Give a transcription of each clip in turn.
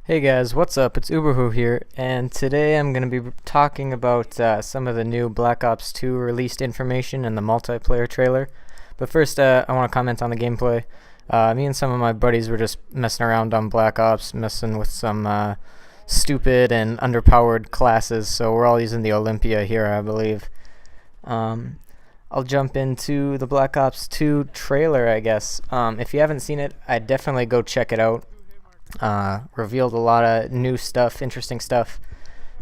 Hey guys, what's up? It's Uberwho here, and today I'm going to be talking about some of the new Black Ops 2 released information and the multiplayer trailer. But first, I want to comment on the gameplay. Me and some of my buddies were just messing around on Black Ops, messing with some stupid and underpowered classes, so we're all using the Olympia here, I believe. I'll jump into the Black Ops 2 trailer, I guess. If you haven't seen it, I'd definitely go check it out. Revealed a lot of new stuff, interesting stuff.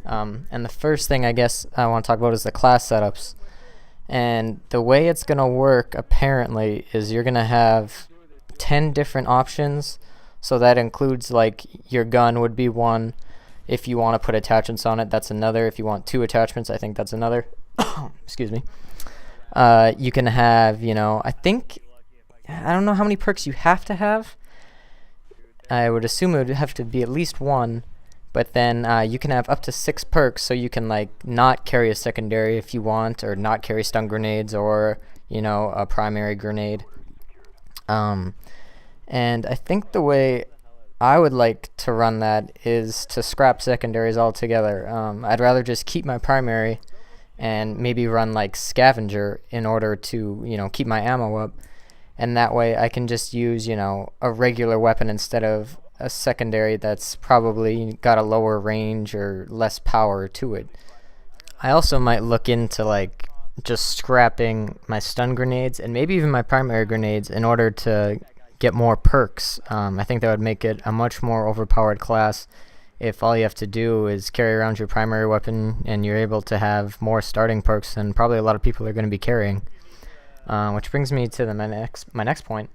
And the first thing I guess I want to talk about is the class setups. And the way it's going to work, apparently, is you're going to have 10 different options. So that includes, like, your gun would be one. If you want to put attachments on it, that's another. If you want 2 attachments, I think that's another. Excuse me. You can have, I don't know how many perks you have to have. I would assume it would have to be at least one, but then you can have up to 6 perks, so you can not carry a secondary if you want, or not carry stun grenades, or a primary grenade. And I think the way I would like to run that is to scrap secondaries altogether. I'd rather just keep my primary and maybe run scavenger in order to keep my ammo up. And that way I can just use, a regular weapon instead of a secondary that's probably got a lower range or less power to it. I also might look into just scrapping my stun grenades and maybe even my primary grenades in order to get more perks. I think that would make it a much more overpowered class if all you have to do is carry around your primary weapon and you're able to have more starting perks than probably a lot of people are going to be carrying. Which brings me to my next point.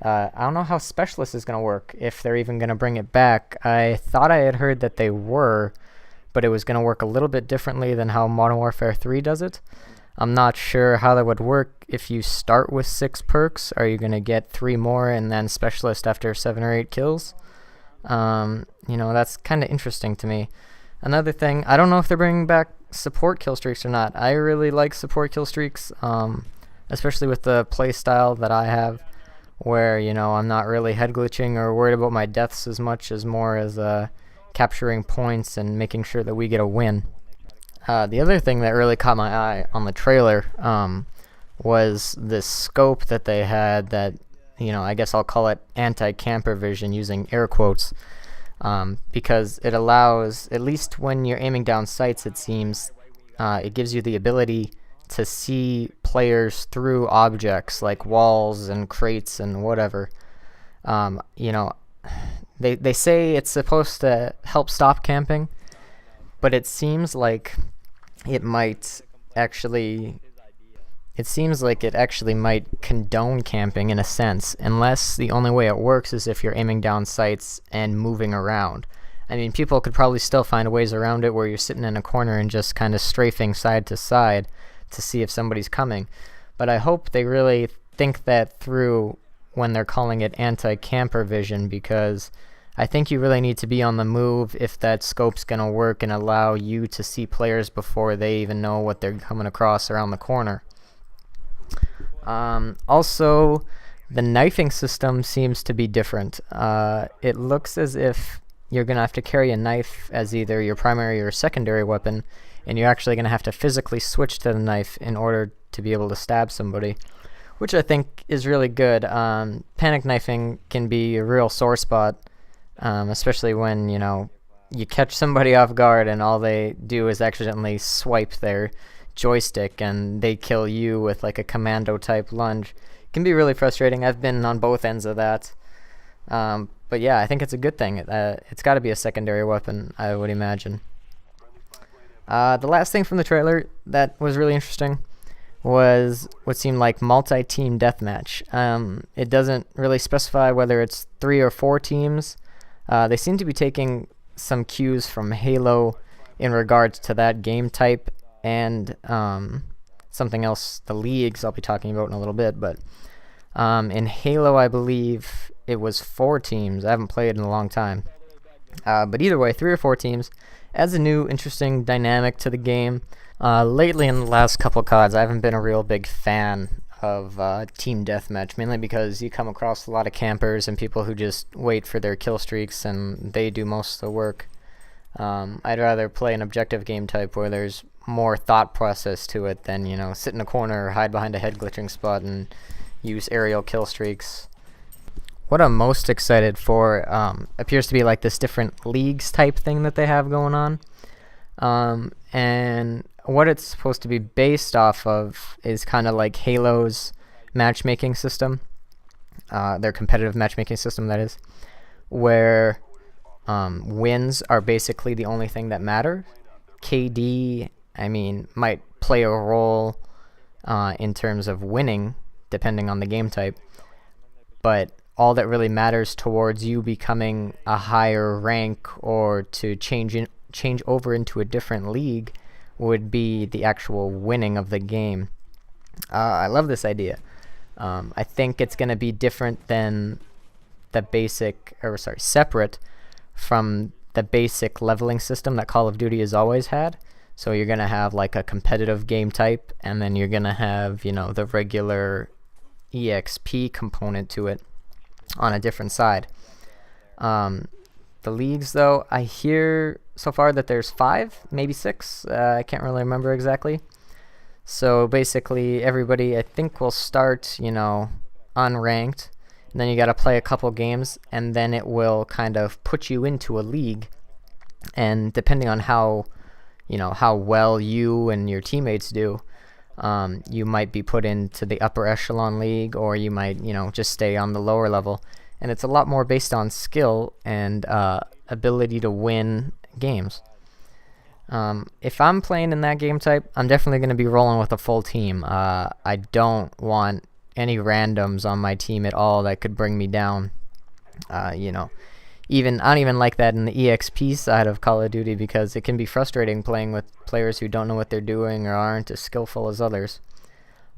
I don't know how Specialist is going to work, if they're even going to bring it back. I thought I had heard that they were, but it was going to work a little bit differently than how Modern Warfare 3 does it. I'm not sure how that would work. If you start with 6 perks, are you going to get 3 more and then Specialist after 7 or 8 kills? That's kind of interesting to me. Another thing, I don't know if they're bringing back support kill streaks or not. I really like support kill streaks. Especially with the play style that I have, where I'm not really head glitching or worried about my deaths as much as more as capturing points and making sure that we get a win. The other thing that really caught my eye on the trailer was this scope that they had that I guess I'll call it anti-camper vision, using air quotes, because it allows, at least when you're aiming down sights, it seems it gives you the ability to see players through objects like walls and crates and whatever. They say it's supposed to help stop camping, but it seems like it actually might condone camping in a sense, unless the only way it works is if you're aiming down sights and moving around. I mean, people could probably still find ways around it where you're sitting in a corner and just kind of strafing side to side to see if somebody's coming. But I hope they really think that through when they're calling it anti-camper vision, because I think you really need to be on the move if that scope's going to work and allow you to see players before they even know what they're coming across around the corner. Also, the knifing system seems to be different. It looks as if you're going to have to carry a knife as either your primary or secondary weapon, and you're actually going to have to physically switch to the knife in order to be able to stab somebody, which I think is really good. Panic knifing can be a real sore spot, especially when, you catch somebody off guard and all they do is accidentally swipe their joystick and they kill you with a commando type lunge. It can be really frustrating. I've been on both ends of that. But yeah, I think it's a good thing. It's got to be a secondary weapon, I would imagine. The last thing from the trailer that was really interesting was what seemed like multi-team deathmatch. It doesn't really specify whether it's 3 or 4 teams. They seem to be taking some cues from Halo in regards to that game type, and something else, the leagues, I'll be talking about in a little bit. But in Halo, I believe it was 4 teams. I haven't played in a long time. But either way, 3 or 4 teams adds a new interesting dynamic to the game. Lately in the last couple CODs, I haven't been a real big fan of team deathmatch, mainly because you come across a lot of campers and people who just wait for their kill streaks and they do most of the work. I'd rather play an objective game type where there's more thought process to it than, sit in a corner or hide behind a head glitching spot and use aerial kill streaks. What I'm most excited for appears to be like this different leagues type thing that they have going on. And what it's supposed to be based off of is kind of like Halo's matchmaking system, their competitive matchmaking system, that is, where wins are basically the only thing that matter. KD, might play a role in terms of winning, depending on the game type, but all that really matters towards you becoming a higher rank or to change over into a different league would be the actual winning of the game. I love this idea. I think it's going to be different than separate from the basic leveling system that Call of Duty has always had. So you're going to have like a competitive game type, and then you're going to have, the regular EXP component to it on a different side. The leagues, though, I hear so far that there's 5, maybe 6. I can't really remember exactly. So basically, everybody, I think, will start, unranked. And then you got to play a couple games, and then it will kind of put you into a league. And depending on how well you and your teammates do, you might be put into the upper echelon league, or you might, just stay on the lower level. And it's a lot more based on skill and ability to win games. If I'm playing in that game type, I'm definitely going to be rolling with a full team. I don't want any randoms on my team at all that could bring me down. I don't even like that in the EXP side of Call of Duty, because it can be frustrating playing with players who don't know what they're doing or aren't as skillful as others.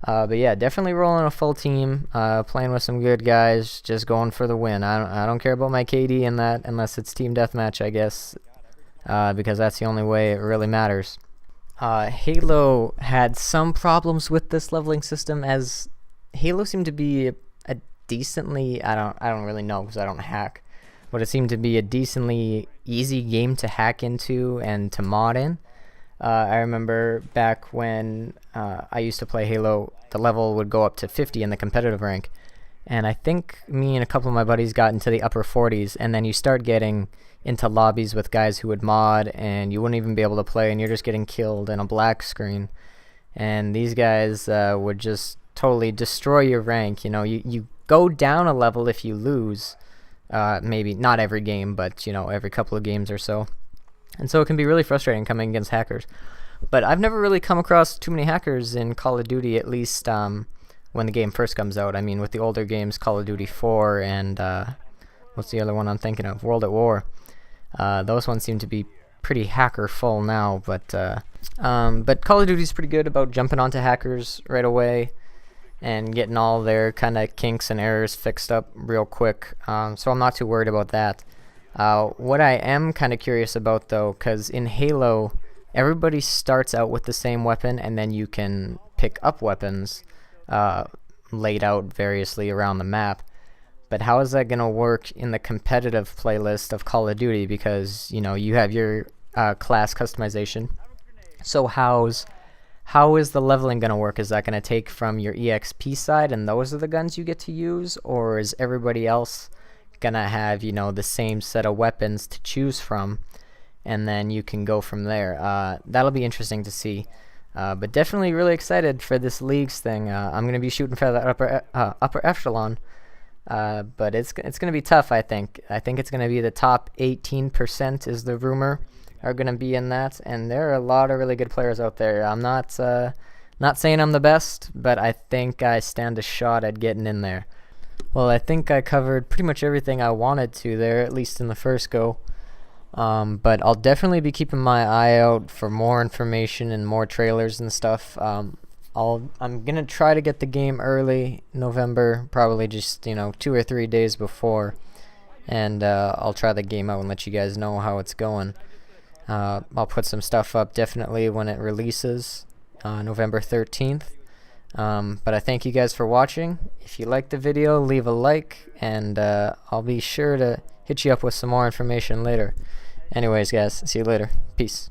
But yeah, definitely rolling a full team, playing with some good guys, just going for the win. I don't care about my KD in that unless it's team deathmatch, I guess, because that's the only way it really matters. Halo had some problems with this leveling system, as Halo seemed to be a decently, I don't really know because I don't hack, but it seemed to be a decently easy game to hack into and to mod in. I remember back when I used to play Halo, the level would go up to 50 in the competitive rank, and I think me and a couple of my buddies got into the upper 40s, and then you start getting into lobbies with guys who would mod, and you wouldn't even be able to play, and you're just getting killed in a black screen, and these guys would just totally destroy your rank. You go down a level if you lose, maybe not every game, but every couple of games or so. And so it can be really frustrating coming against hackers. But I've never really come across too many hackers in Call of Duty, at least when the game first comes out. With the older games, Call of Duty 4 and what's the other one I'm thinking of? World at War. Those ones seem to be pretty hacker full now, but Call of Duty is pretty good about jumping onto hackers right away and getting all their kind of kinks and errors fixed up real quick. So I'm not too worried about that. What I am kind of curious about, though, because in Halo, everybody starts out with the same weapon, and then you can pick up weapons laid out variously around the map. But how is that going to work in the competitive playlist of Call of Duty? Because, you have your class customization. So how is the leveling going to work? Is that going to take from your EXP side, and those are the guns you get to use? Or is everybody else going to have, the same set of weapons to choose from, and then you can go from there? That'll be interesting to see. But definitely really excited for this leagues thing. I'm going to be shooting for that upper echelon. But it's going to be tough, I think. I think it's going to be the top 18% is the rumor are going to be in that, and there are a lot of really good players out there. I'm not saying I'm the best, but I think I stand a shot at getting in there. Well, I think I covered pretty much everything I wanted to there, at least in the first go. But I'll definitely be keeping my eye out for more information and more trailers and stuff. I'm gonna try to get the game early November, probably just 2 or 3 days before, and I'll try the game out and let you guys know how it's going. I'll put some stuff up definitely when it releases, November 13th. But I thank you guys for watching. If you liked the video, leave a like, and I'll be sure to hit you up with some more information later. Anyways, guys, see you later. Peace.